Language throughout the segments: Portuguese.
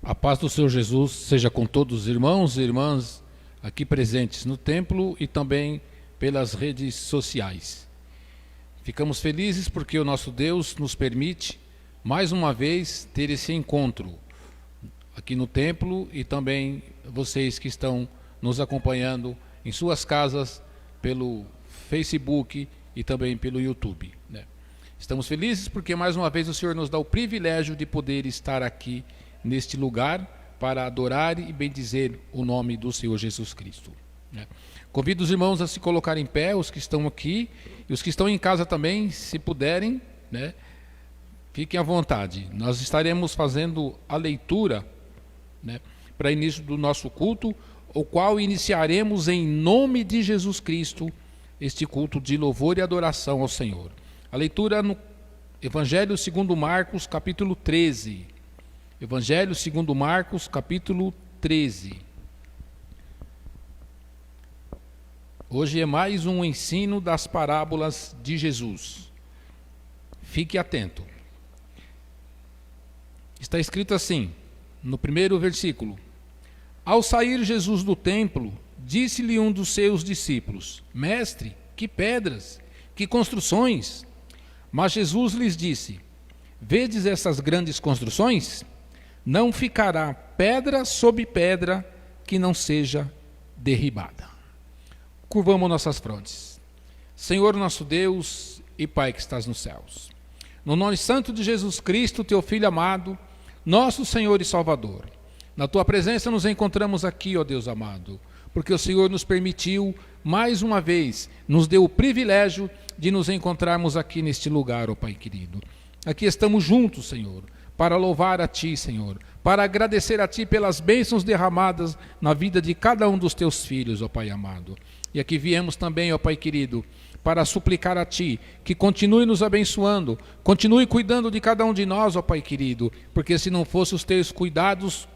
A paz do Senhor Jesus seja com todos os irmãos e irmãs aqui presentes no templo e também pelas redes sociais. Ficamos felizes porque o nosso Deus nos permite mais uma vez ter esse encontro aqui no templo e também vocês que estão nos acompanhando em suas casas pelo Facebook e também pelo YouTube, né? Estamos felizes porque mais uma vez o Senhor nos dá o privilégio de poder estar aqui neste lugar para adorar e bendizer o nome do Senhor Jesus Cristo, né? Convido os irmãos a se colocar em pé, os que estão aqui e os que estão em casa também, se puderem, né? Fiquem à vontade. Nós estaremos fazendo a leitura, né, para início do nosso culto, o qual iniciaremos em nome de Jesus Cristo este culto de louvor e adoração ao Senhor. A leitura no Evangelho segundo Marcos, capítulo 13. Evangelho segundo Marcos, capítulo 13. Hoje é mais um ensino das parábolas de Jesus. Fique atento. Está escrito assim, no primeiro versículo: Ao sair Jesus do templo, disse-lhe um dos seus discípulos: Mestre, que pedras, que construções! Mas Jesus lhes disse: Vedes essas grandes construções? Não ficará pedra sobre pedra que não seja derribada. Curvamos nossas frontes. Senhor nosso Deus e Pai que estás nos céus, no nome santo de Jesus Cristo, teu Filho amado, nosso Senhor e Salvador, na tua presença nos encontramos aqui, ó Deus amado, porque o Senhor nos permitiu, mais uma vez, nos deu o privilégio de nos encontrarmos aqui neste lugar, ó Pai querido. Aqui estamos juntos, Senhor, para louvar a Ti, Senhor, para agradecer a Ti pelas bênçãos derramadas na vida de cada um dos Teus filhos, ó Pai amado. E aqui viemos também, ó Pai querido, para suplicar a Ti, que continue nos abençoando, continue cuidando de cada um de nós, ó Pai querido, porque se não fossem os Teus cuidados,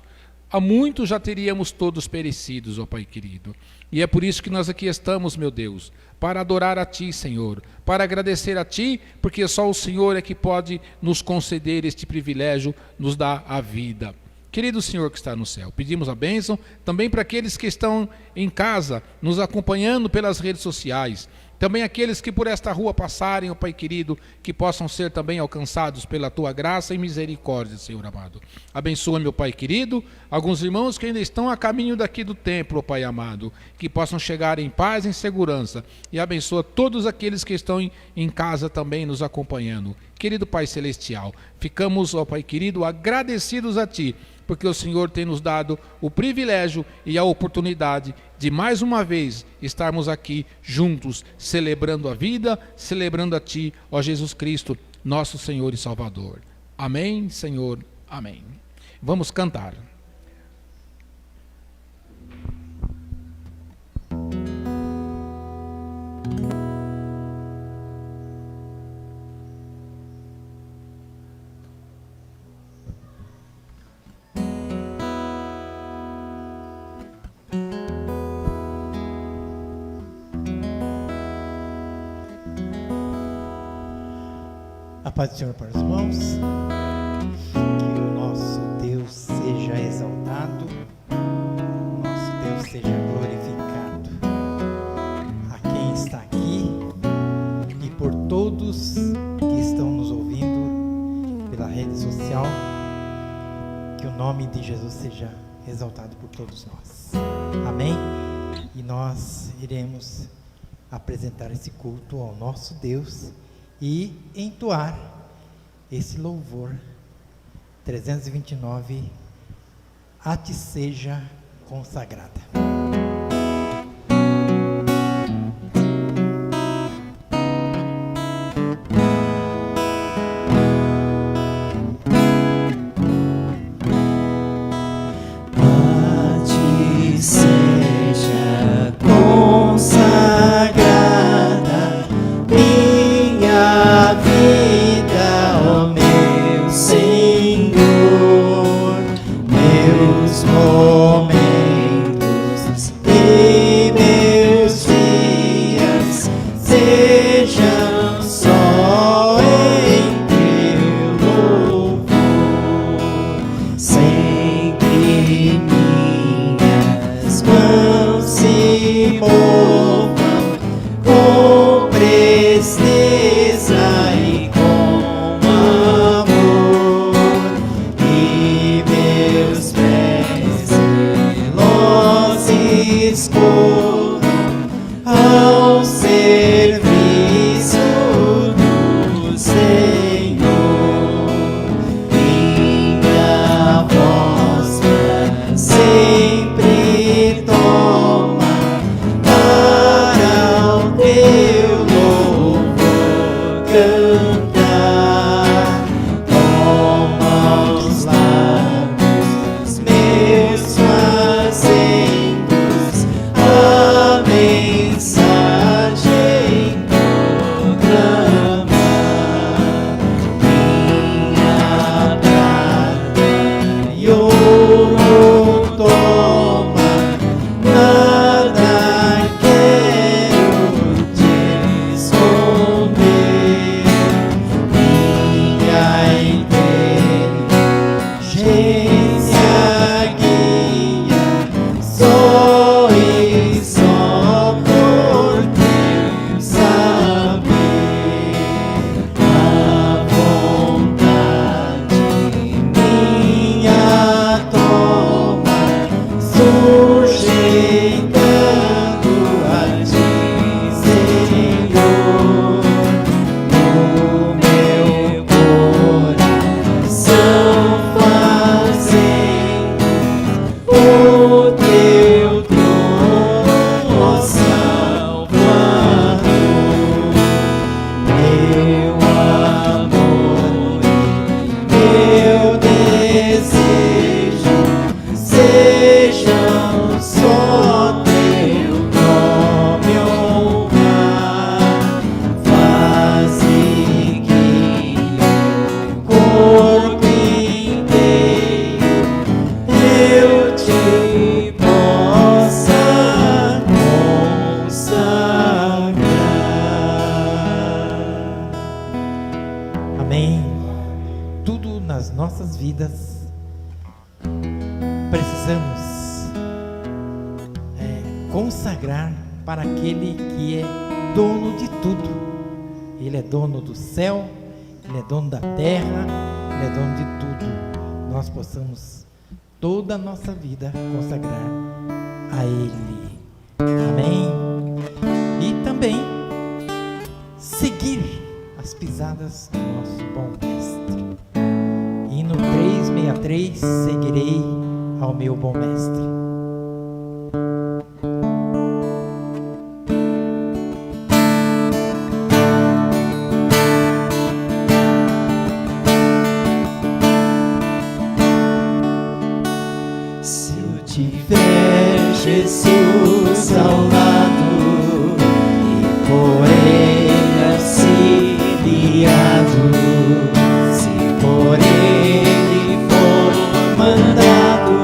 há muito já teríamos todos perecidos, ó Pai querido. E é por isso que nós aqui estamos, meu Deus, para adorar a Ti, Senhor, para agradecer a Ti, porque só o Senhor é que pode nos conceder este privilégio, nos dar a vida. Querido Senhor que está no céu, pedimos a bênção também para aqueles que estão em casa, nos acompanhando pelas redes sociais, também aqueles que por esta rua passarem, ó Pai querido, que possam ser também alcançados pela Tua graça e misericórdia, Senhor amado. Abençoa, meu Pai querido, alguns irmãos que ainda estão a caminho daqui do templo, ó Pai amado, que possam chegar em paz e em segurança. E abençoa todos aqueles que estão em casa também nos acompanhando. Querido Pai celestial, ficamos, ó Pai querido, agradecidos a Ti, porque o Senhor tem nos dado o privilégio e a oportunidade de mais uma vez estarmos aqui juntos, celebrando a vida, celebrando a Ti, ó Jesus Cristo, nosso Senhor e Salvador. Amém, Senhor, amém. Vamos cantar. A paz do Senhor para os irmãos, que o nosso Deus seja exaltado, o nosso Deus seja glorificado, a quem está aqui e por todos que estão nos ouvindo pela rede social, que o nome de Jesus seja exaltado por todos nós, amém? E nós iremos apresentar esse culto ao nosso Deus e entoar esse louvor 329, a Ti seja consagrada. disponho ao serviço do Senhor. Minha voz sempre toma para o teu louvor cantar. Toma os lábios meus fazendo a mensagem proclamar. Minha prata e ouro toma, nada quero te esconder. Minha inteligência guia só e só por teu saber. A vontade minha toma, sujeitando a ti, Senhor. No meu coração fazendo o teu trono, ó Salvador. Meu amor e meu desejo sejam só teu nome honrar. Faze que o corpo inteiro eu te possa consagrar. Amém. Tudo nas nossas vidas precisamos consagrar para aquele que é dono de tudo. Ele é dono do céu, Ele é dono da terra, Ele é dono de tudo. Nós possamos toda a nossa vida consagrar a Ele. Amém. E também seguir as pisadas do nosso bom mestre. Hino 363, seguirei ao meu bom mestre. Se eu tiver Jesus ao lado e por Ele auxiliado, se por Ele for mandado,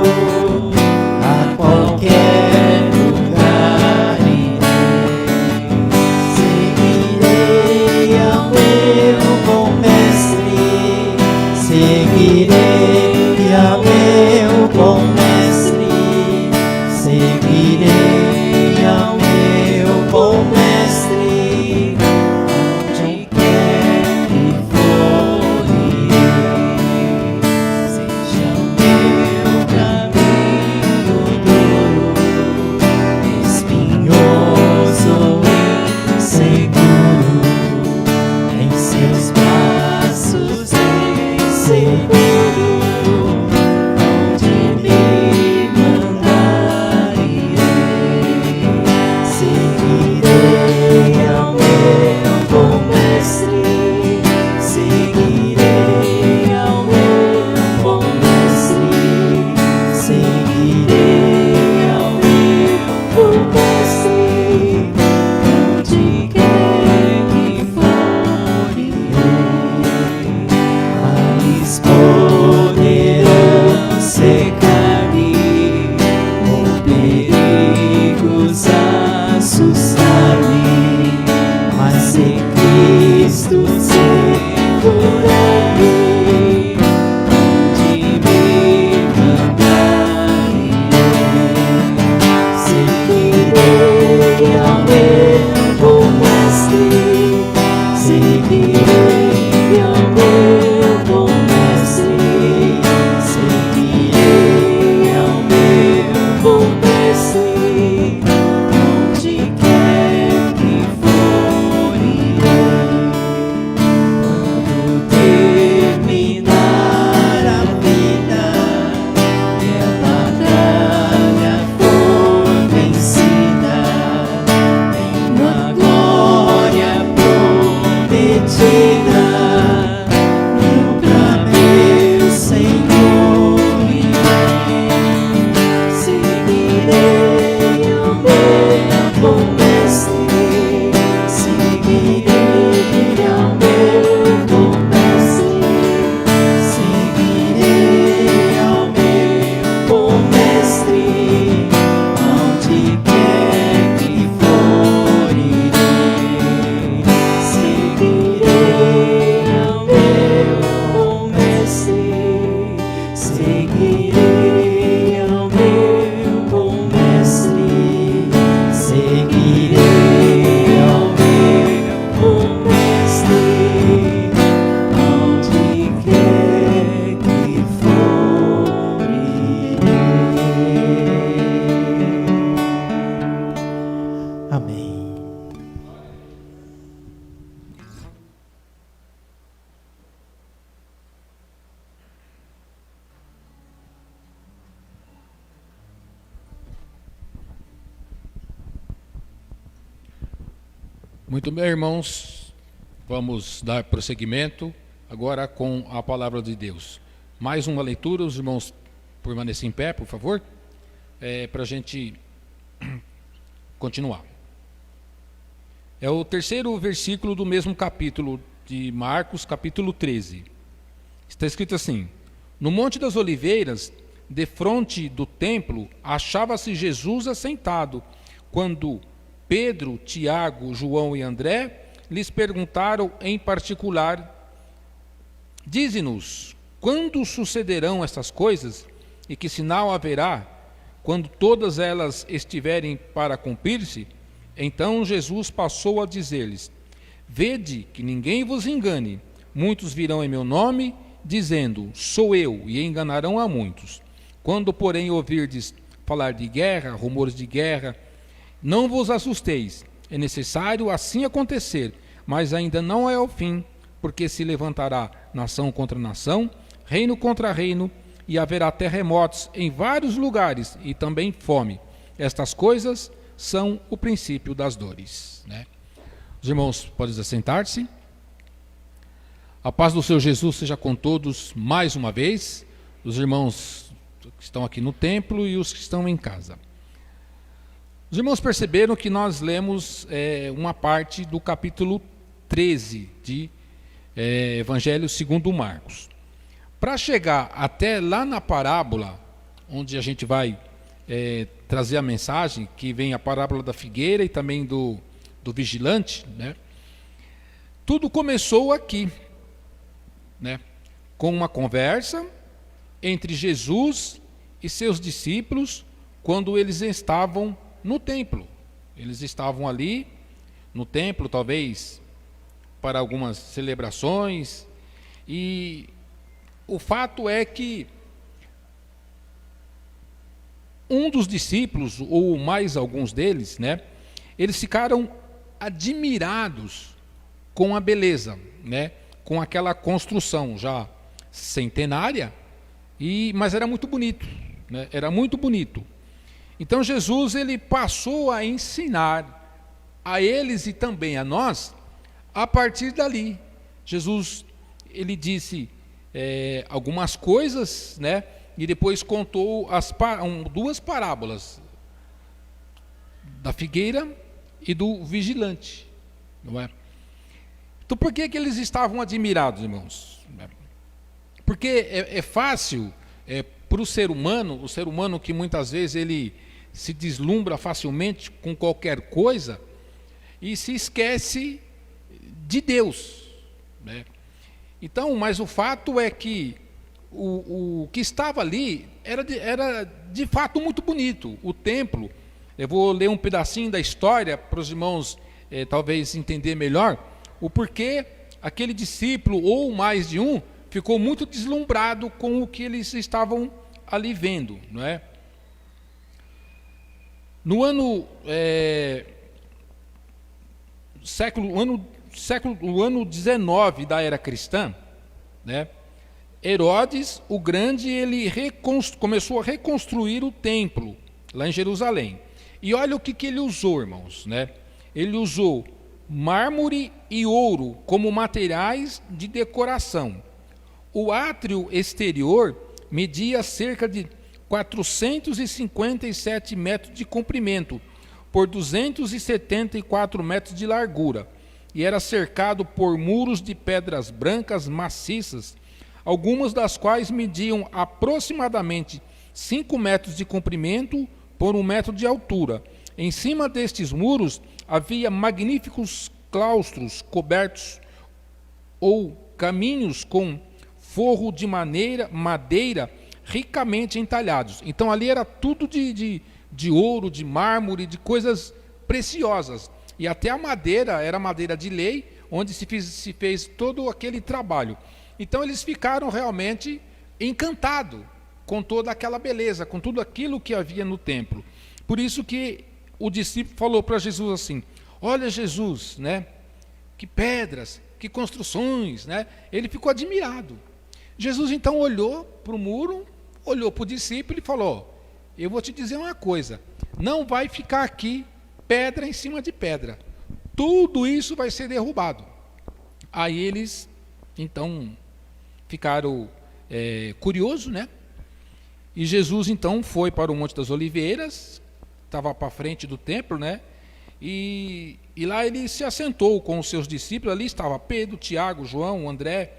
a qualquer lugar irei. Seguirei ao meu bom mestre, seguirei ao meu bom mestre, seguirei ao Seguirei ao meu bom mestre, seguirei ao meu bom mestre, aonde quer que for irei. Amém. Muito bem, irmãos, vamos dar prosseguimento agora com a palavra de Deus. Mais uma leitura, os irmãos permaneçam em pé, por favor, para a gente continuar. É o terceiro versículo do mesmo capítulo de Marcos, capítulo 13. Está escrito assim: no Monte das Oliveiras, defronte do templo, achava-se Jesus assentado, quando Pedro, Tiago, João e André lhes perguntaram em particular: dize-nos, quando sucederão estas coisas, e que sinal haverá quando todas elas estiverem para cumprir-se? Então Jesus passou a dizer-lhes: vede que ninguém vos engane, muitos virão em meu nome, dizendo, sou eu, e enganarão a muitos. Quando, porém, ouvirdes falar de guerra, rumores de guerra, não vos assusteis, é necessário assim acontecer, mas ainda não é o fim, porque se levantará nação contra nação, reino contra reino, e haverá terremotos em vários lugares, e também fome. Estas coisas são o princípio das dores. Os irmãos podem assentar-se. A paz do Senhor Jesus seja com todos mais uma vez, os irmãos que estão aqui no templo e os que estão em casa. Os irmãos perceberam que nós lemos uma parte do capítulo 13 de Evangelho segundo Marcos. Para chegar até lá na parábola, onde a gente vai trazer a mensagem, que vem a parábola da figueira e também do vigilante, tudo começou aqui, com uma conversa entre Jesus e seus discípulos, quando eles estavam no templo. Eles estavam ali no templo, talvez para algumas celebrações, e o fato é que um dos discípulos, ou mais alguns deles, eles ficaram admirados com a beleza, com aquela construção já centenária, mas era muito bonito, era muito bonito. Então Jesus ele passou a ensinar a eles e também a nós a partir dali. Jesus ele disse algumas coisas, e depois contou duas parábolas, da figueira e do vigilante, não é? Então por que eles estavam admirados, irmãos? Porque é fácil para o ser humano que muitas vezes ele se deslumbra facilmente com qualquer coisa e se esquece de Deus, Então, mas o fato é que o que estava ali era de fato muito bonito. O templo, eu vou ler um pedacinho da história para os irmãos talvez entender melhor o porquê aquele discípulo, ou mais de um, ficou muito deslumbrado com o que eles estavam ali vendo, não é? No ano ano 19 da era cristã, Herodes o Grande ele começou a reconstruir o templo lá em Jerusalém. E olha o que ele usou, irmãos, Ele usou mármore e ouro como materiais de decoração. O átrio exterior media cerca de 457 metros de comprimento por 274 metros de largura, e era cercado por muros de pedras brancas maciças, algumas das quais mediam aproximadamente 5 metros de comprimento por 1 metro de altura. Em cima destes muros havia magníficos claustros cobertos ou caminhos com forro de madeira ricamente entalhados. Então ali era tudo de ouro, de mármore, de coisas preciosas. E até a madeira era madeira de lei, onde se fez todo aquele trabalho. Então eles ficaram realmente encantados com toda aquela beleza, com tudo aquilo que havia no templo. Por isso que o discípulo falou para Jesus assim: olha, Jesus, né? Que pedras, que construções, né? Ele ficou admirado. Jesus então olhou para o muro, olhou para o discípulo e falou: eu vou te dizer uma coisa, não vai ficar aqui pedra em cima de pedra, tudo isso vai ser derrubado. Aí eles então ficaram curiosos, né? E Jesus então foi para o Monte das Oliveiras, estava para frente do templo, né? E lá ele se assentou com os seus discípulos. Ali estava Pedro, Tiago, João, André,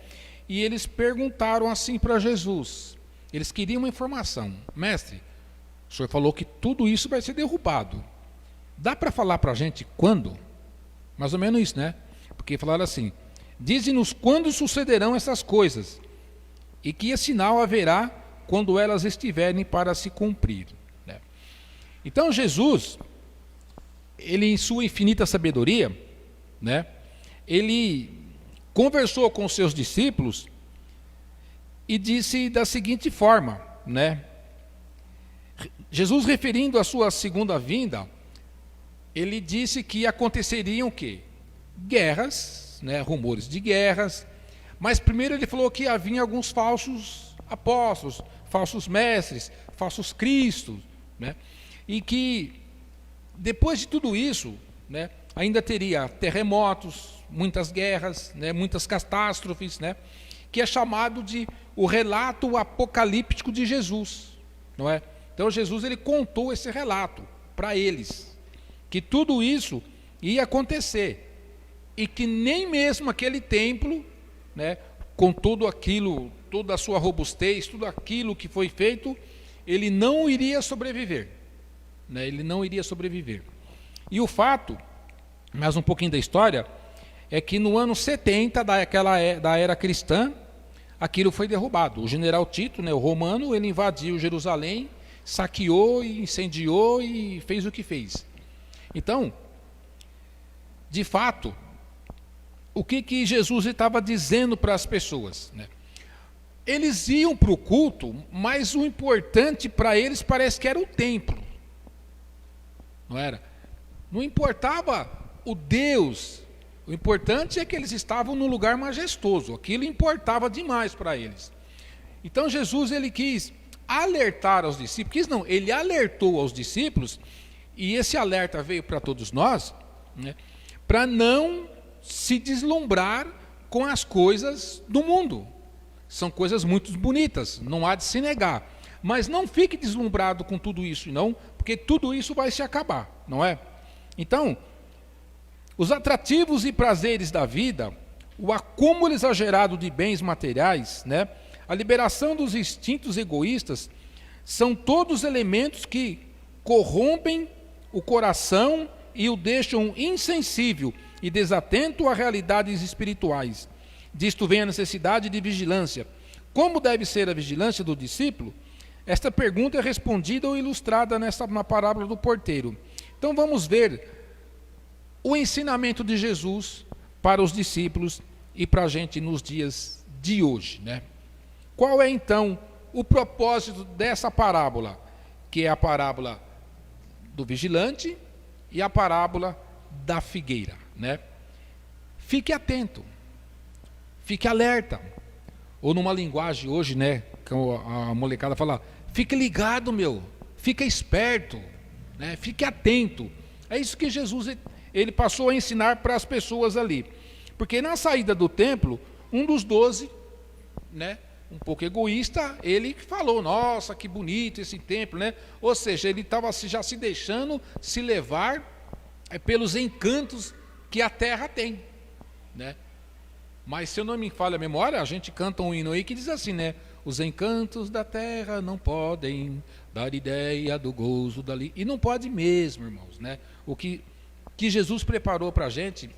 e eles perguntaram assim para Jesus. Eles queriam uma informação: mestre, o senhor falou que tudo isso vai ser derrubado, dá para falar para a gente quando? Mais ou menos isso, né? Porque falaram assim: dize-nos quando sucederão essas coisas, e que sinal haverá quando elas estiverem para se cumprir, né? Então Jesus, ele em sua infinita sabedoria, né, ele conversou com os seus discípulos e disse da seguinte forma, né? Jesus, referindo a sua segunda vinda, ele disse que aconteceriam o quê? Guerras, né, rumores de guerras, mas primeiro ele falou que havia alguns falsos apóstolos, falsos mestres, falsos cristos, né, e que depois de tudo isso, né, ainda teria terremotos, muitas guerras, né, muitas catástrofes, né, que é chamado de o relato apocalíptico de Jesus, não é? Então Jesus, ele contou esse relato para eles, que tudo isso ia acontecer e que nem mesmo aquele templo, né, com tudo aquilo, toda a sua robustez, tudo aquilo que foi feito, ele não iria sobreviver, né? Ele não iria sobreviver. E o fato, mais um pouquinho da história, é que no ano 70 da era cristã, aquilo foi derrubado. O general Tito, né, o romano, ele invadiu Jerusalém, saqueou e incendiou e fez o que fez. Então, de fato, o que Jesus estava dizendo para as pessoas, né? Eles iam para o culto, mas o importante para eles parece que era o templo, não era? Não importava o Deus, o importante é que eles estavam num lugar majestoso, aquilo importava demais para eles. Então Jesus, ele quis alertar aos discípulos, ele alertou aos discípulos, e esse alerta veio para todos nós, né, para não se deslumbrar com as coisas do mundo. São coisas muito bonitas, não há de se negar, mas não fique deslumbrado com tudo isso, não, porque tudo isso vai se acabar, não é? Então, os atrativos e prazeres da vida, o acúmulo exagerado de bens materiais, né, a liberação dos instintos egoístas, são todos elementos que corrompem o coração e o deixam insensível e desatento a realidades espirituais. Disto vem a necessidade de vigilância. Como deve ser a vigilância do discípulo? Esta pergunta é respondida ou ilustrada na parábola do porteiro. Então vamos ver o ensinamento de Jesus para os discípulos e para a gente nos dias de hoje, né? Qual é então o propósito dessa parábola? Que é a parábola do vigilante e a parábola da figueira, né? Fique atento, fique alerta, ou numa linguagem hoje, né, que a molecada fala, fique ligado, fique esperto, né? Fique atento. É isso que Jesus, ele passou a ensinar para as pessoas ali, porque na saída do templo, um dos 12, né, um pouco egoísta, ele falou, nossa, que bonito esse templo, né? Ou seja, ele estava já se deixando se levar pelos encantos que a terra tem, né? Mas se eu não me falha a memória, a gente canta um hino aí que diz assim, né? Os encantos da terra não podem dar ideia do gozo dali. E não pode mesmo, irmãos, né? O que Jesus preparou para a gente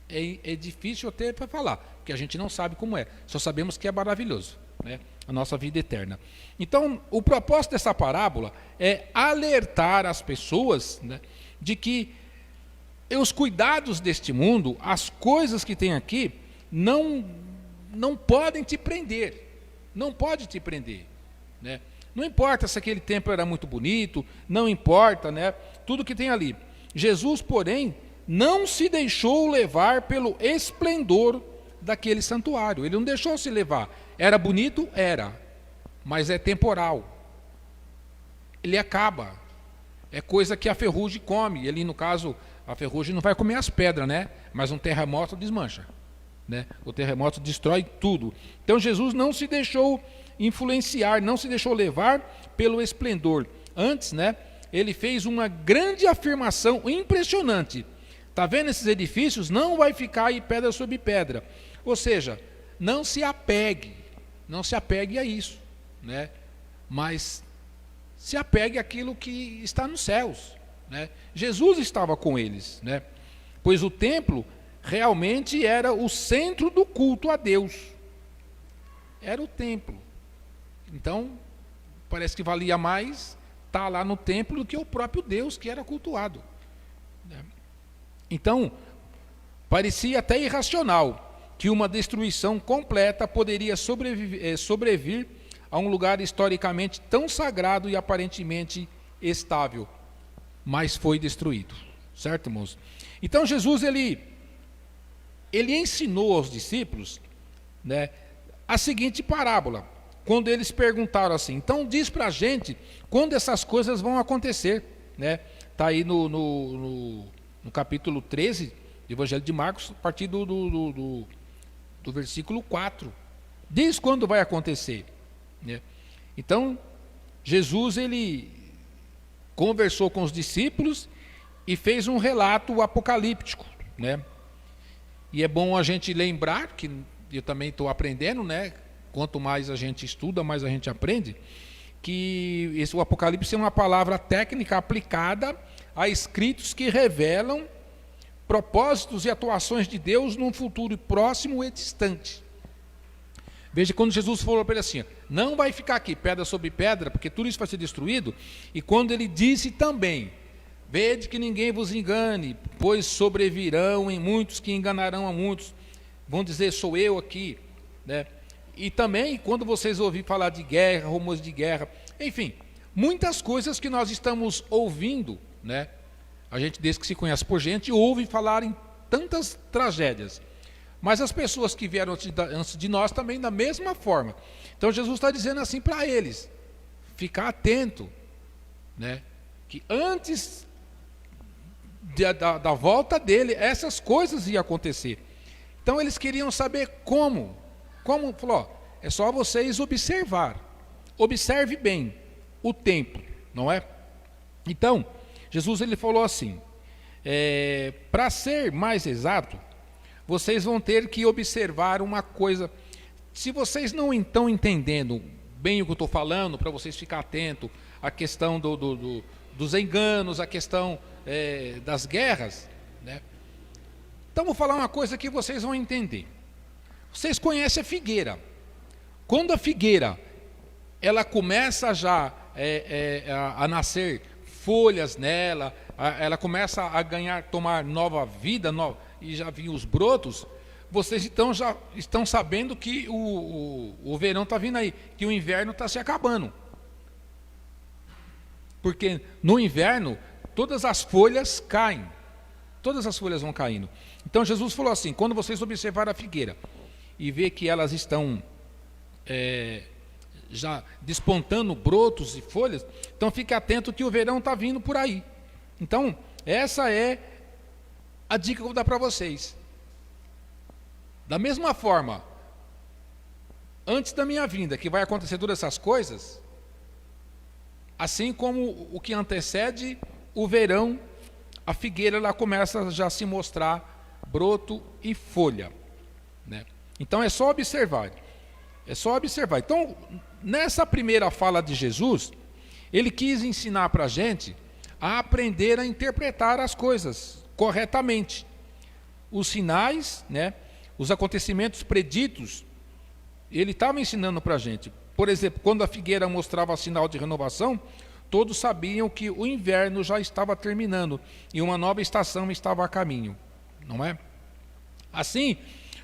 é difícil até para falar, porque a gente não sabe como é. Só sabemos que é maravilhoso. né, a nossa vida eterna. Então, o propósito dessa parábola é alertar as pessoas, né, de que os cuidados deste mundo, as coisas que tem aqui, não podem te prender. Não pode te prender, né? Não importa se aquele templo era muito bonito, não importa, né, tudo que tem ali. Jesus, porém, não se deixou levar pelo esplendor daquele santuário. Ele não deixou se levar. Era bonito? Era. Mas é temporal. Ele acaba. É coisa que a ferrugem come. Ali, no caso, a ferrugem não vai comer as pedras, né? Mas um terremoto desmancha, né? O terremoto destrói tudo. Então Jesus não se deixou influenciar, não se deixou levar pelo esplendor. Antes, né, ele fez uma grande afirmação impressionante. Está vendo esses edifícios? Não vai ficar aí pedra sobre pedra. Ou seja, não se apegue a isso, né? Mas se apegue àquilo que está nos céus, né? Jesus estava com eles, né? Pois o templo realmente era o centro do culto a Deus. Era o templo. Então, parece que valia mais estar lá no templo do que o próprio Deus que era cultuado. Então, parecia até irracional que uma destruição completa poderia sobrevir a um lugar historicamente tão sagrado e aparentemente estável. Mas foi destruído. Certo, irmãos? Então, Jesus, ele ensinou aos discípulos, né, a seguinte parábola. Quando eles perguntaram assim, então diz para a gente quando essas coisas vão acontecer, né? Está aí no capítulo 13 do Evangelho de Marcos, a partir do versículo 4. Diz quando vai acontecer, né? Então, Jesus, ele conversou com os discípulos e fez um relato apocalíptico, né? E é bom a gente lembrar, que eu também estou aprendendo, né? Quanto mais a gente estuda, mais a gente aprende, que o Apocalipse é uma palavra técnica aplicada a escritos que revelam propósitos e atuações de Deus num futuro próximo e distante. Veja, quando Jesus falou para ele assim, não vai ficar aqui pedra sobre pedra, porque tudo isso vai ser destruído, e quando ele disse também, vede que ninguém vos engane, pois sobrevirão em muitos que enganarão a muitos, vão dizer, sou eu aqui, né? E também, quando vocês ouvirem falar de guerra, rumores de guerra, enfim, muitas coisas que nós estamos ouvindo, né? A gente, desde que se conhece por gente, ouve falar em tantas tragédias. Mas as pessoas que vieram antes de nós também da mesma forma. Então Jesus está dizendo assim para eles, ficar atento, né? Que antes da volta dele, essas coisas iam acontecer. Então eles queriam saber como. Como? Falou, é só vocês observar. Observe bem o templo, não é? Então, Jesus, ele falou assim, para ser mais exato, vocês vão ter que observar uma coisa. Se vocês não estão entendendo bem o que eu estou falando, para vocês ficar atentos à questão dos enganos, à questão das guerras, né? Então vou falar uma coisa que vocês vão entender. Vocês conhecem a figueira. Quando a figueira ela começa já a nascer folhas nela, ela começa a tomar nova vida, e já vinham os brotos, vocês então já estão sabendo que o verão está vindo aí, que o inverno está se acabando. Porque no inverno todas as folhas caem, todas as folhas vão caindo. Então Jesus falou assim, quando vocês observarem a figueira e ver que elas estão já despontando brotos e folhas, então fique atento que o verão está vindo por aí. Então, essa é a dica que eu vou dar para vocês. Da mesma forma, antes da minha vinda, que vai acontecer todas essas coisas, assim como o que antecede o verão, a figueira ela começa já a se mostrar broto e folha, né? Então é só observar. É só observar. Então, nessa primeira fala de Jesus, ele quis ensinar para a gente a aprender a interpretar as coisas corretamente. Os sinais, né, os acontecimentos preditos ele estava ensinando para a gente. Por exemplo, quando a figueira mostrava sinal de renovação, todos sabiam que o inverno já estava terminando e uma nova estação estava a caminho, não é? Assim,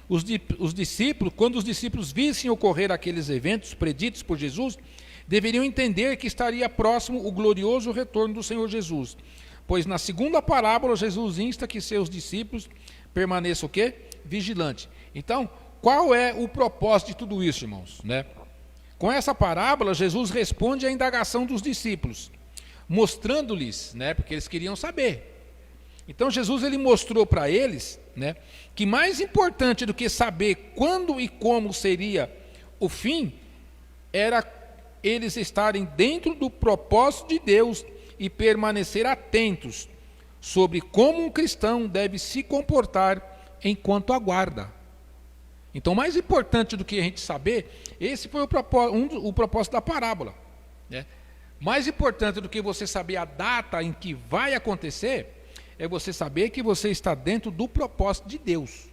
os discípulos, quando os discípulos vissem ocorrer aqueles eventos preditos por Jesus, deveriam entender que estaria próximo o glorioso retorno do Senhor Jesus. Pois na segunda parábola, Jesus insta que seus discípulos permaneçam o quê? Vigilantes. Então, qual é o propósito de tudo isso, irmãos? Né? Com essa parábola, Jesus responde à indagação dos discípulos, mostrando-lhes, né, porque eles queriam saber. Então Jesus ele mostrou para eles, né, que mais importante do que saber quando e como seria o fim, era eles estarem dentro do propósito de Deus e permanecer atentos sobre como um cristão deve se comportar enquanto aguarda. Então, mais importante do que a gente saber, esse foi o propósito da parábola, né? Mais importante do que você saber a data em que vai acontecer, é você saber que você está dentro do propósito de Deus,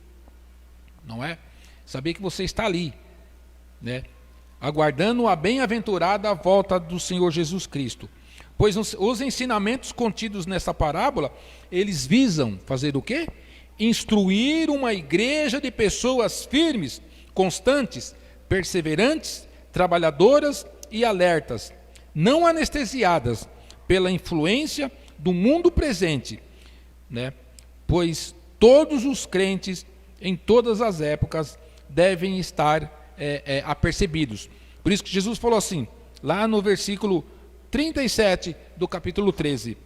não é? Saber que você está ali, né? Aguardando a bem-aventurada volta do Senhor Jesus Cristo. Pois os ensinamentos contidos nessa parábola, eles visam fazer o quê? Instruir uma igreja de pessoas firmes, constantes, perseverantes, trabalhadoras e alertas, não anestesiadas pela influência do mundo presente, né? Pois todos os crentes em todas as épocas devem estar apercebidos. Por isso que Jesus falou assim, lá no versículo 37 do capítulo 13,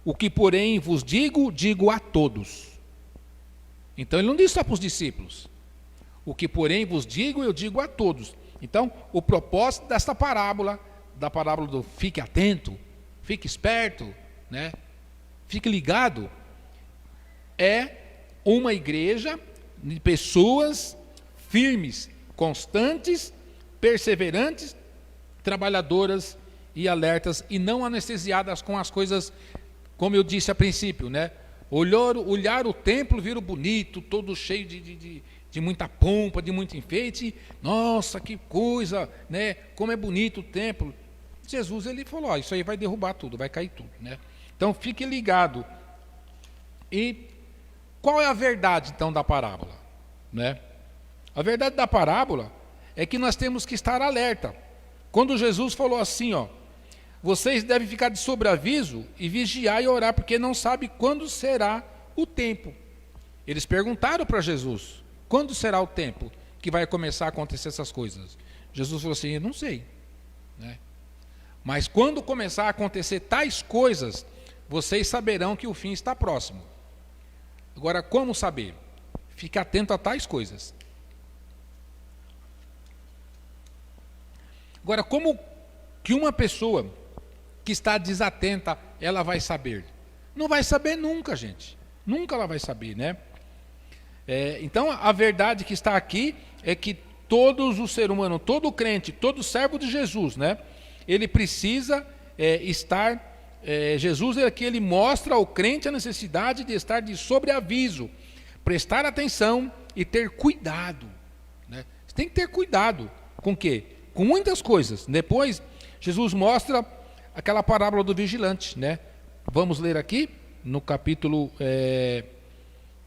o que porém vos digo, digo a todos. Então ele não disse só para os discípulos, o que porém vos digo, eu digo a todos. Então o propósito desta parábola, da parábola do fique atento, fique esperto, né? Fique ligado, é uma igreja de pessoas firmes, constantes, perseverantes, trabalhadoras e alertas, e não anestesiadas com as coisas, como eu disse a princípio, né? Olhar o templo, vira bonito, todo cheio de muita pompa, de muito enfeite. Nossa, que coisa, né? Como é bonito o templo. Jesus ele falou, isso aí vai derrubar tudo, vai cair tudo, né? Então fique ligado. E qual é a verdade então da parábola, né? A verdade da parábola é que nós temos que estar alerta. Quando Jesus falou assim, ó, vocês devem ficar de sobreaviso e vigiar e orar, porque não sabe quando será o tempo. Eles perguntaram para Jesus, quando será o tempo que vai começar a acontecer essas coisas? Jesus falou assim, eu não sei, né? Mas quando começar a acontecer tais coisas, vocês saberão que o fim está próximo. Agora, como saber? Fique atento a tais coisas. Agora, como que uma pessoa que está desatenta, ela vai saber? Não vai saber nunca, gente. Nunca ela vai saber, né? Então, a verdade que está aqui é que todos os seres humanos, todo crente, todo servo de Jesus, né? Ele precisa estar... Jesus é que ele mostra ao crente a necessidade de estar de sobreaviso, prestar atenção e ter cuidado, né? Você tem que ter cuidado com o quê? Com muitas coisas. Depois, Jesus mostra aquela parábola do vigilante, né? Vamos ler aqui no capítulo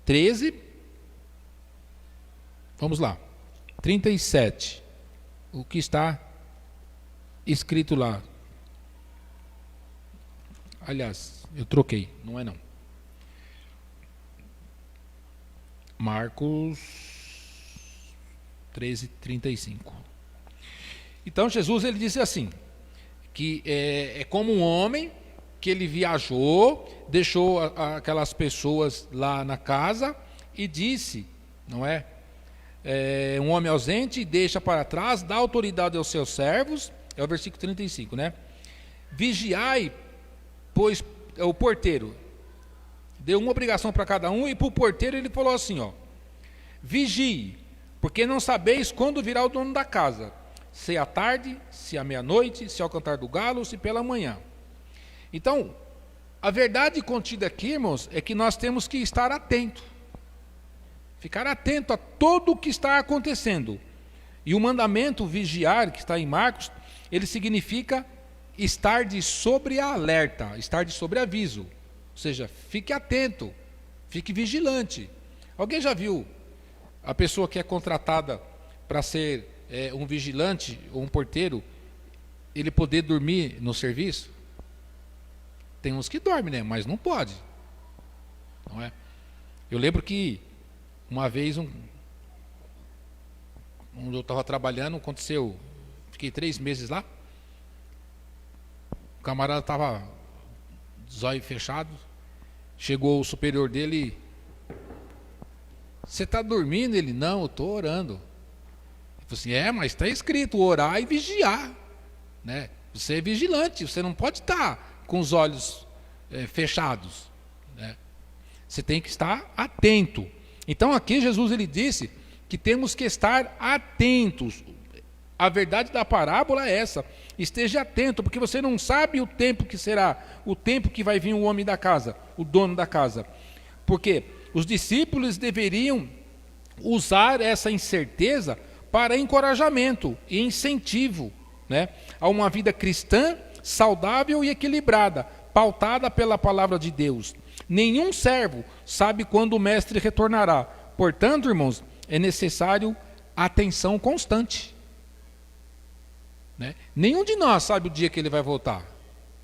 13. Vamos lá. 37. O que está escrito lá. Aliás, eu troquei, não é não. Marcos 13, 35. Então Jesus ele disse assim, que é como um homem que ele viajou, deixou aquelas pessoas lá na casa e disse, não é? Um homem ausente deixa para trás, dá autoridade aos seus servos, é o versículo 35, né? Vigiai, pois o porteiro deu uma obrigação para cada um, e para o porteiro ele falou assim, ó, vigie, porque não sabeis quando virá o dono da casa, se à tarde, se à meia-noite, se ao cantar do galo, se pela manhã. Então, a verdade contida aqui, irmãos, é que nós temos que estar atento, ficar atento a tudo o que está acontecendo. E o mandamento vigiar, que está em Marcos, ele significa estar de sobrealerta, estar de sobreaviso. Ou seja, fique atento, fique vigilante. Alguém já viu a pessoa que é contratada para ser um vigilante ou um porteiro, ele poder dormir no serviço? Tem uns que dormem, né? Mas não pode. Não é? Eu lembro que uma vez, onde eu estava trabalhando, aconteceu, fiquei 3 meses lá, o camarada estava zóio fechado, chegou o superior dele: você está dormindo? Ele: não, eu estou orando. Ele falou assim: mas está escrito orar e vigiar, né? Você é vigilante, você não pode estar com os olhos fechados, né? Você tem que estar atento. Então aqui Jesus ele disse que temos que estar atentos. A verdade da parábola é essa: esteja atento, porque você não sabe o tempo que será, o tempo que vai vir o homem da casa, o dono da casa. Porque os discípulos deveriam usar essa incerteza para encorajamento e incentivo, né, a uma vida cristã saudável e equilibrada, pautada pela palavra de Deus. Nenhum servo sabe quando o mestre retornará. Portanto, irmãos, é necessário atenção constante, né? Nenhum de nós sabe o dia que ele vai voltar.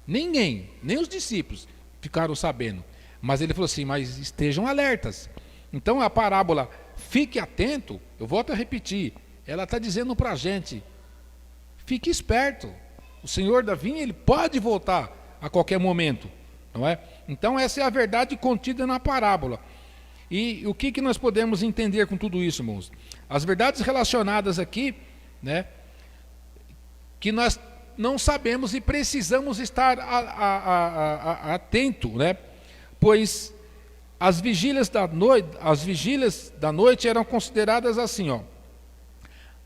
Ninguém, nem os discípulos ficaram sabendo. Mas ele falou assim: mas estejam alertas. Então a parábola, fique atento, eu volto a repetir, ela está dizendo para a gente: fique esperto. O Senhor da vinha, ele pode voltar a qualquer momento, não é? Então essa é a verdade contida na parábola. E o que nós podemos entender com tudo isso, irmãos? As verdades relacionadas aqui, né, que nós não sabemos e precisamos estar atento, né? Pois as vigílias da noite eram consideradas assim, ó: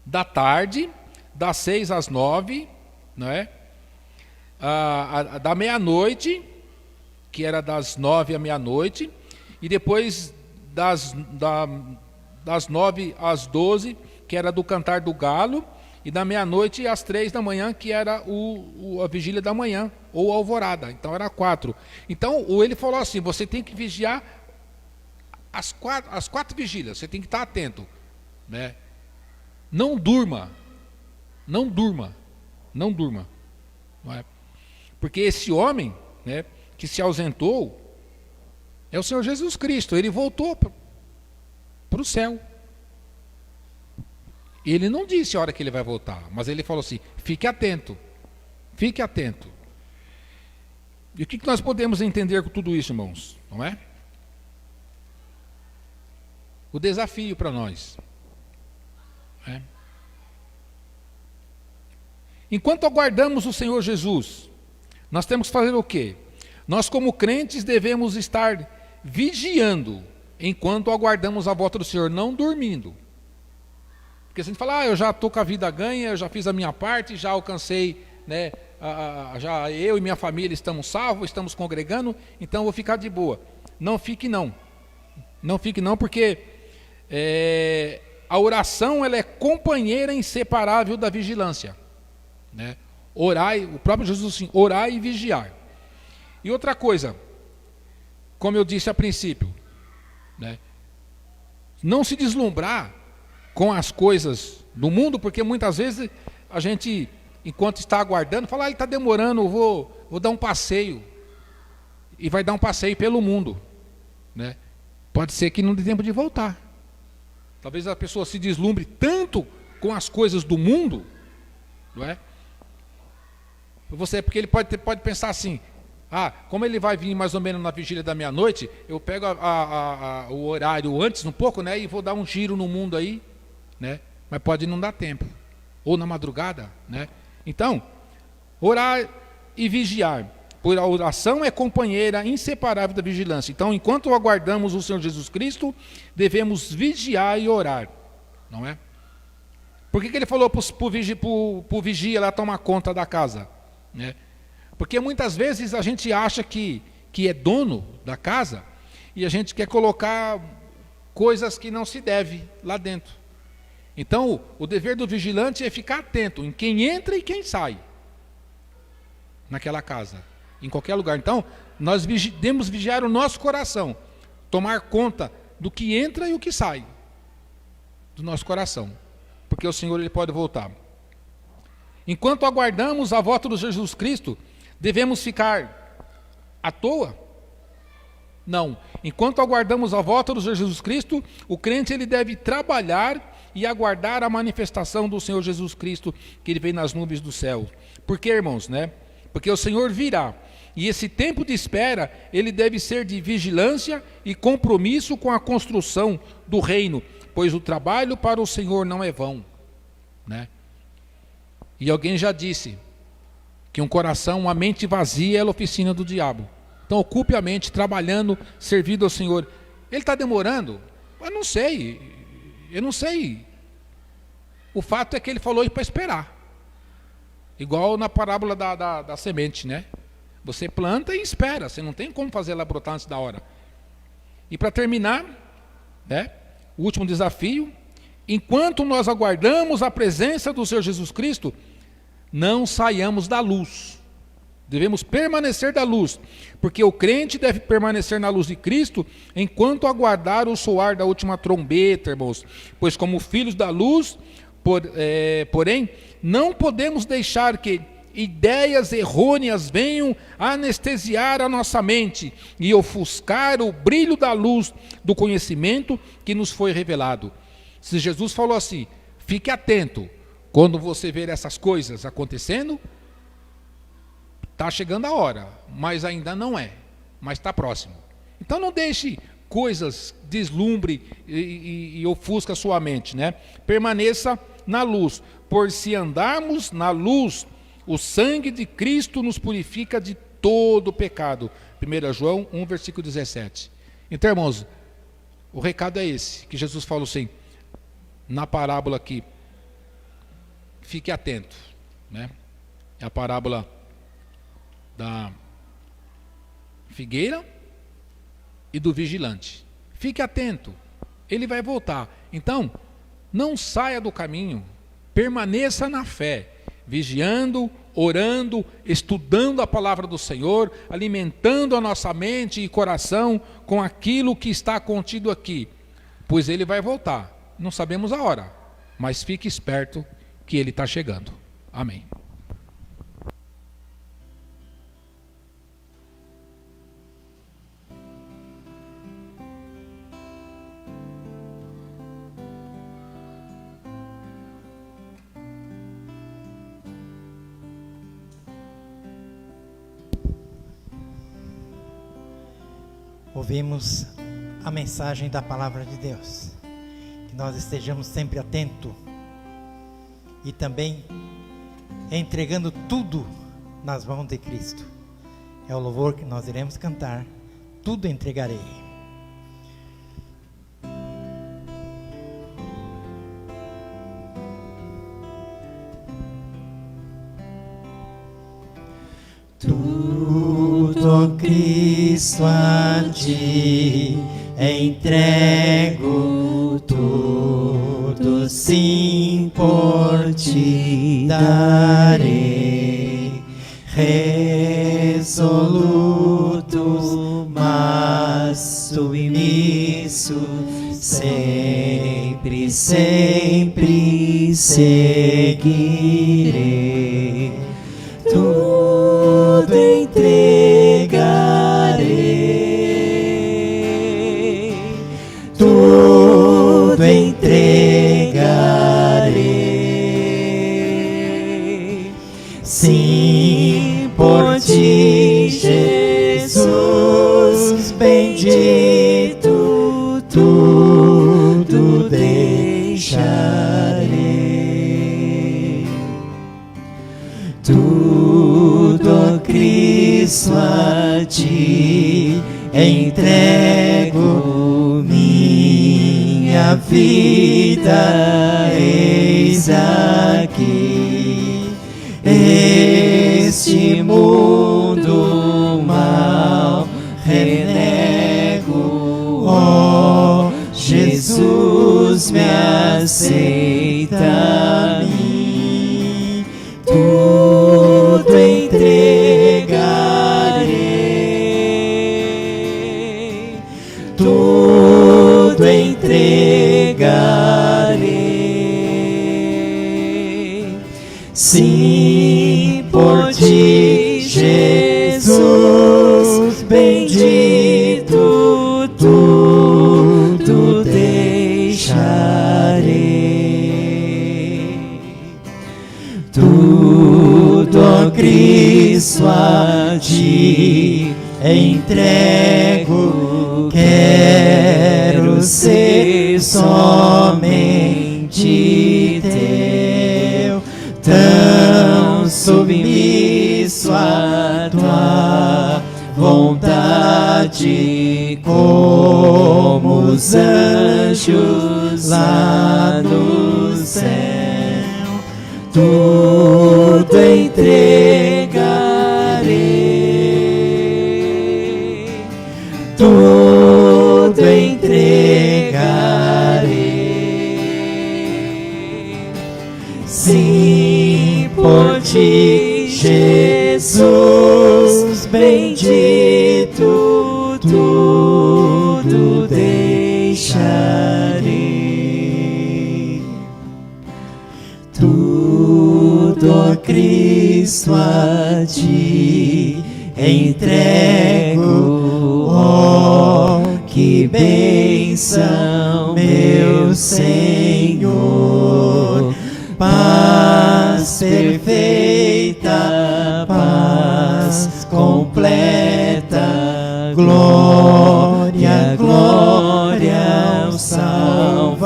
da tarde, das 6 às 9, não é? Da meia-noite, que era das 9 à meia-noite, e depois das 9 às 12, que era do cantar do galo, e da meia-noite às 3 da manhã, que era a vigília da manhã, ou alvorada. Então era 4. Então ele falou assim: você tem que vigiar as 4 vigílias, você tem que estar atento, né? Não durma, não durma, não durma, não é? Porque esse homem, né, que se ausentou é o Senhor Jesus Cristo. Ele voltou para o céu. Ele não disse a hora que ele vai voltar, mas ele falou assim: fique atento, fique atento. E o que nós podemos entender com tudo isso, irmãos? Não é? O desafio para nós. Não é? Enquanto aguardamos o Senhor Jesus, nós temos que fazer o quê? Nós, como crentes, devemos estar vigiando enquanto aguardamos a volta do Senhor, não dormindo. Porque se a gente falar: eu já estou com a vida ganha, eu já fiz a minha parte, já alcancei, né, já eu e minha família estamos salvos, estamos congregando, então eu vou ficar de boa. Não fique não. Não fique não, porque a oração, ela é companheira inseparável da vigilância, né? Orai, o próprio Jesus assim: orai e vigiar. E outra coisa, como eu disse a princípio, né, não se deslumbrar com as coisas do mundo, porque muitas vezes a gente, enquanto está aguardando, fala: ele está demorando, eu vou dar um passeio, e vai dar um passeio pelo mundo, né? Pode ser que não dê tempo de voltar. Talvez a pessoa se deslumbre tanto com as coisas do mundo, não é? Porque ele pode pensar assim: como ele vai vir mais ou menos na vigília da meia-noite, eu pego o horário antes um pouco, né, e vou dar um giro no mundo aí, né? Mas pode não dar tempo, ou na madrugada, né? Então, orar e vigiar, pois a oração é companheira inseparável da vigilância. Então, enquanto aguardamos o Senhor Jesus Cristo, devemos vigiar e orar, não é? Por que ele falou para o vigia lá tomar conta da casa, né? Porque muitas vezes a gente acha que é dono da casa e a gente quer colocar coisas que não se deve lá dentro. Então, o dever do vigilante é ficar atento em quem entra e quem sai naquela casa, em qualquer lugar. Então, nós devemos vigiar o nosso coração, tomar conta do que entra e o que sai do nosso coração, porque o Senhor ele pode voltar. Enquanto aguardamos a volta de Jesus Cristo, devemos ficar à toa? Não. Enquanto aguardamos a volta de Jesus Cristo, o crente ele deve trabalhar e aguardar a manifestação do Senhor Jesus Cristo, que ele vem nas nuvens do céu. Por quê, irmãos, né? Porque o Senhor virá. E esse tempo de espera, ele deve ser de vigilância e compromisso com a construção do reino, pois o trabalho para o Senhor não é vão, né? E alguém já disse que um coração, uma mente vazia é a oficina do diabo. Então ocupe a mente trabalhando, servindo ao Senhor. Ele está demorando? Eu não sei. O fato é que ele falou para esperar. Igual na parábola da semente, né? Você planta e espera, você não tem como fazer ela brotar antes da hora. E para terminar, né, o último desafio, enquanto nós aguardamos a presença do Senhor Jesus Cristo, não saiamos da luz. Devemos permanecer da luz, porque o crente deve permanecer na luz de Cristo enquanto aguardar o soar da última trombeta, irmãos. Pois como filhos da luz, porém, não podemos deixar que ideias errôneas venham anestesiar a nossa mente e ofuscar o brilho da luz do conhecimento que nos foi revelado. Se Jesus falou assim, fique atento, quando você ver essas coisas acontecendo, está chegando a hora, mas ainda não é, mas está próximo. Então não deixe coisas deslumbre e ofusca a sua mente, né? Permaneça na luz, por se andarmos na luz, o sangue de Cristo nos purifica de todo pecado. 1 João 1, versículo 17. Então, irmãos, o recado é esse, que Jesus falou assim, na parábola aqui, fique atento, né? É a parábola da figueira e do vigilante. Fique atento, ele vai voltar. Então, não saia do caminho, permaneça na fé, vigiando, orando, estudando a palavra do Senhor, alimentando a nossa mente e coração com aquilo que está contido aqui, pois ele vai voltar. Não sabemos a hora, mas fique esperto que ele está chegando. Amém. Ouvimos a mensagem da palavra de Deus, que nós estejamos sempre atentos e também entregando tudo nas mãos de Cristo. É o louvor que nós iremos cantar, tudo entregarei. Tudo, Cristo, a ti entrego, tudo sim por ti darei, resoluto, mas submisso, sempre, sempre seguirei. Tudo entregarei, tudo entregarei, sim, por ti, Jesus bendito, tudo deixarei. Tudo, Cristo, a ti entrego, minha vida, eis aqui. Este mundo mal renego, ó Jesus, me aceita. a ti entrego, quero ser somente teu, tão submisso à tua vontade, como os anjos lá no céu. Tudo entregarei, tudo entregarei. Sim, por ti, Jesus bendito, tudo deixarei. Tudo, ó Cristo, a ti entrego, ó, que bênção, meu Senhor. Paz perfeita, paz completa, glória, glória ao Salvador.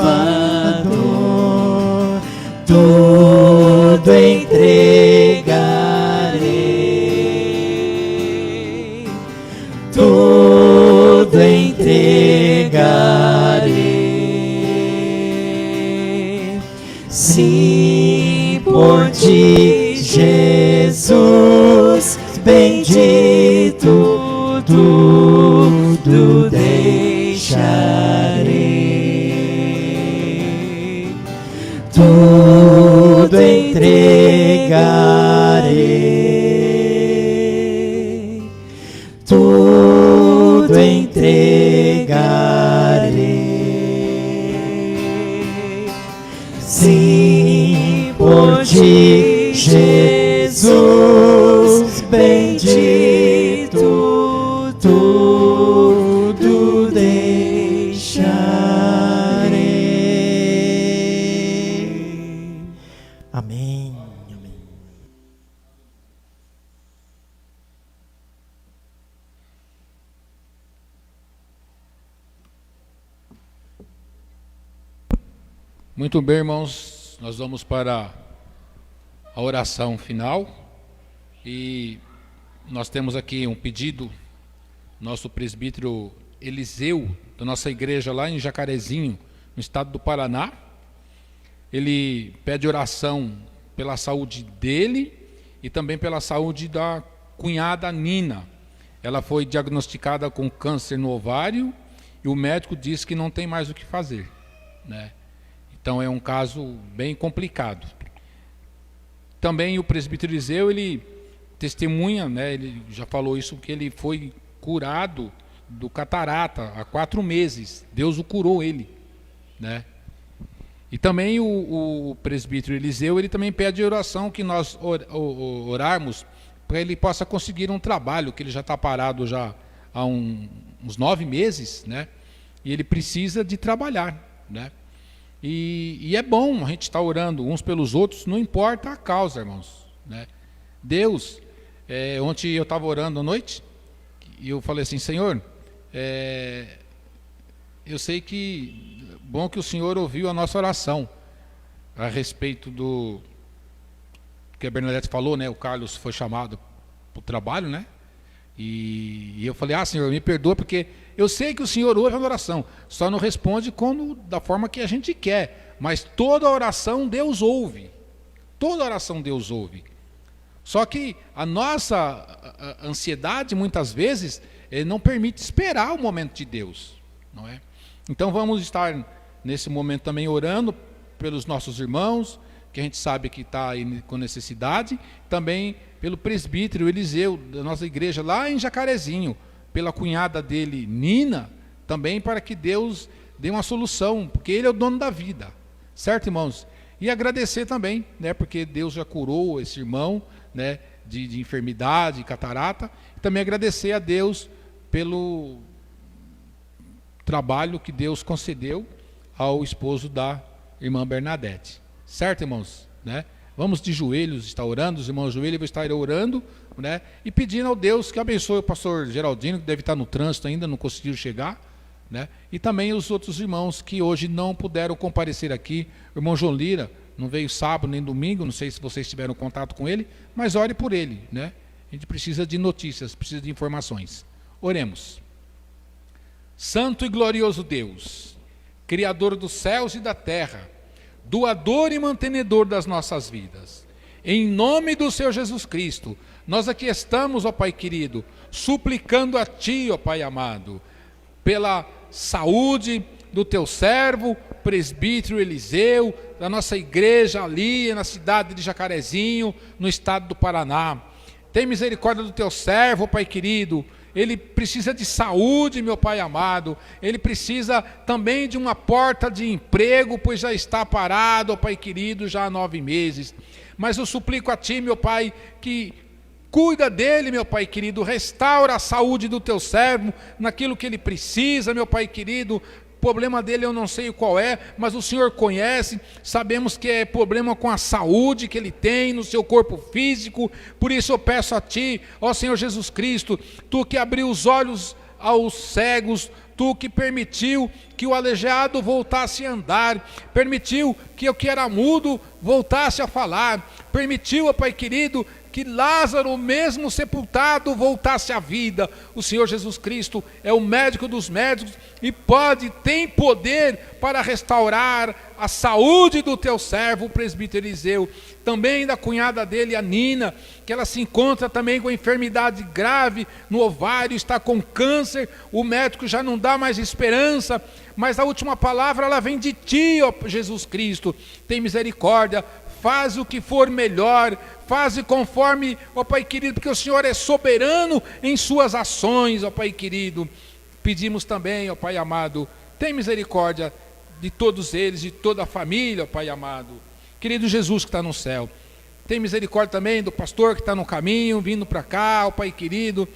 Tudo entregarei, tudo entregarei. Sim, por ti, Jesus bendito, tudo deixarei. Tudo entregarei, tudo entregarei. Sim, por ti, Jesus bendito, tudo deixarei. Amém. Amém. Muito bem, irmãos, nós vamos para a oração final e nós temos aqui um pedido, nosso presbítero Eliseu, da nossa igreja lá em Jacarezinho, no estado do Paraná. Ele pede oração pela saúde dele e também pela saúde da cunhada Nina. Ela foi diagnosticada com câncer no ovário e o médico disse que não tem mais o que fazer, né? Então é um caso bem complicado. Também o presbítero Eliseu, ele testemunha, né, ele já falou isso, que ele foi curado do catarata há 4 meses. Deus o curou ele, né? E também o presbítero Eliseu, ele também pede oração que nós orarmos para ele possa conseguir um trabalho, que ele já está parado já há uns 9 meses, né? E ele precisa de trabalhar, né? E é bom a gente estar orando uns pelos outros, não importa a causa, irmãos, né? Deus, ontem eu estava orando à noite e eu falei assim: Senhor, eu sei que bom que o Senhor ouviu a nossa oração a respeito do que a Bernadette falou, né? O Carlos foi chamado para o trabalho, né? E eu falei: Senhor, me perdoa, porque eu sei que o Senhor ouve a oração, só não responde da forma que a gente quer, mas toda oração Deus ouve, toda oração Deus ouve. Só que a nossa ansiedade muitas vezes não permite esperar o momento de Deus, não é? Então vamos estar nesse momento também orando pelos nossos irmãos, que a gente sabe que está aí com necessidade, também pelo presbítero Eliseu, da nossa igreja lá em Jacarezinho, pela cunhada dele, Nina, também para que Deus dê uma solução, porque Ele é o dono da vida, certo, irmãos? E agradecer também, né, porque Deus já curou esse irmão, né, de enfermidade, catarata, e também agradecer a Deus pelo trabalho que Deus concedeu ao esposo da irmã Bernadette. Certo, irmãos? Né? Vamos de joelhos estar orando, os irmãos de joelho vão estar orando né? E pedindo ao Deus que abençoe o pastor Geraldino, que deve estar no trânsito ainda, não conseguiu chegar, né? E também os outros irmãos que hoje não puderam comparecer aqui. O irmão João Lira não veio sábado nem domingo, não sei se vocês tiveram contato com ele, mas ore por ele, né? A gente precisa de notícias, precisa de informações. Oremos. Santo e glorioso Deus, Criador dos céus e da terra, doador e mantenedor das nossas vidas, em nome do Senhor Jesus Cristo, nós aqui estamos, ó Pai querido, suplicando a Ti, ó Pai amado, pela saúde do Teu servo, presbítero Eliseu, da nossa igreja ali na cidade de Jacarezinho, no estado do Paraná. Tem misericórdia do Teu servo, ó Pai querido. Ele precisa de saúde, meu Pai amado. Ele precisa também de uma porta de emprego, pois já está parado, ó Pai querido, já há 9 meses. Mas eu suplico a Ti, meu Pai, que cuida dele, meu Pai querido, restaura a saúde do Teu servo, naquilo que ele precisa, meu Pai querido. O problema dele eu não sei qual é, mas o Senhor conhece. Sabemos que é problema com a saúde que ele tem no seu corpo físico. Por isso eu peço a Ti, ó Senhor Jesus Cristo, Tu que abriu os olhos aos cegos, Tu que permitiu que o aleijado voltasse a andar, permitiu que o que era mudo voltasse a falar, permitiu, ó Pai querido, que Lázaro, mesmo sepultado, voltasse à vida. O Senhor Jesus Cristo é o médico dos médicos e tem poder para restaurar a saúde do Teu servo, o presbítero Eliseu. Também da cunhada dele, a Nina, que ela se encontra também com enfermidade grave no ovário, está com câncer, o médico já não dá mais esperança, mas a última palavra ela vem de Ti, ó Jesus Cristo. Tem misericórdia, faz o que for melhor, faz conforme, ó Pai querido, porque o Senhor é soberano em suas ações, ó Pai querido. Pedimos também, ó Pai amado, tem misericórdia de todos eles, de toda a família, ó Pai amado. Querido Jesus que está no céu, tem misericórdia também do pastor que está no caminho, vindo para cá, ó Pai querido.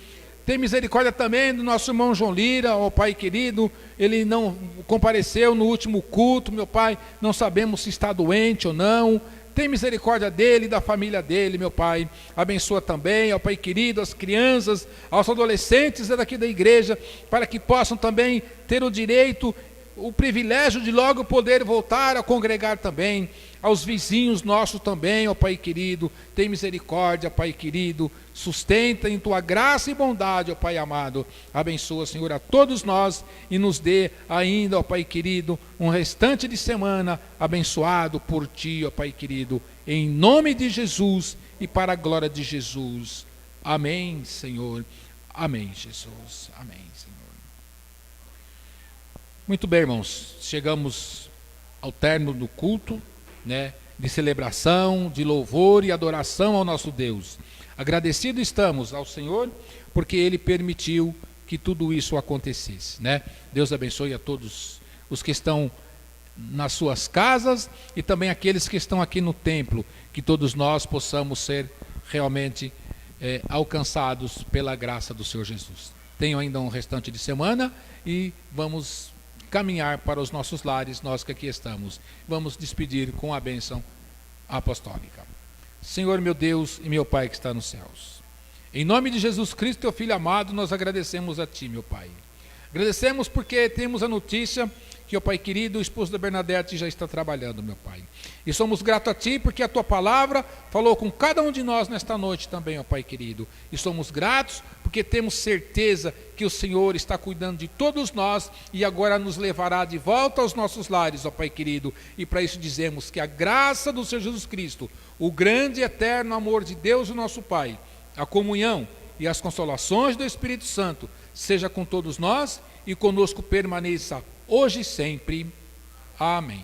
Tem misericórdia também do nosso irmão João Lira, ó Pai querido. Ele não compareceu no último culto, meu Pai, não sabemos se está doente ou não. Tem misericórdia dele e da família dele, meu Pai. Abençoa também, ó Pai querido, as crianças, aos adolescentes daqui da igreja, para que possam também ter o direito, o privilégio de logo poder voltar a congregar também. Aos vizinhos nossos também, ó Pai querido, tem misericórdia, Pai querido, sustenta em Tua graça e bondade, ó Pai amado. Abençoa, Senhor, a todos nós e nos dê ainda, ó Pai querido, um restante de semana abençoado por Ti, ó Pai querido, em nome de Jesus e para a glória de Jesus. Amém, Senhor. Amém, Jesus. Amém, Senhor. Muito bem, irmãos, chegamos ao término do culto, né, de celebração, de louvor e adoração ao nosso Deus. Agradecido estamos ao Senhor, porque Ele permitiu que tudo isso acontecesse, né? Deus abençoe a todos os que estão nas suas casas e também aqueles que estão aqui no templo, que todos nós possamos ser realmente alcançados pela graça do Senhor Jesus. Tenho ainda um restante de semana e vamos caminhar para os nossos lares, nós que aqui estamos. Vamos despedir com a bênção apostólica. Senhor meu Deus e meu Pai que está nos céus, em nome de Jesus Cristo, Teu Filho amado, nós agradecemos a Ti, meu Pai. Agradecemos porque temos a notícia que, ó Pai querido, o esposo da Bernadette já está trabalhando, meu Pai. E somos gratos a Ti porque a Tua palavra falou com cada um de nós nesta noite também, ó Pai querido. E somos gratos porque temos certeza que o Senhor está cuidando de todos nós e agora nos levará de volta aos nossos lares, ó Pai querido. E para isso dizemos que a graça do Senhor Jesus Cristo, o grande e eterno amor de Deus, o nosso Pai, a comunhão e as consolações do Espírito Santo seja com todos nós e conosco permaneça hoje e sempre. Amém.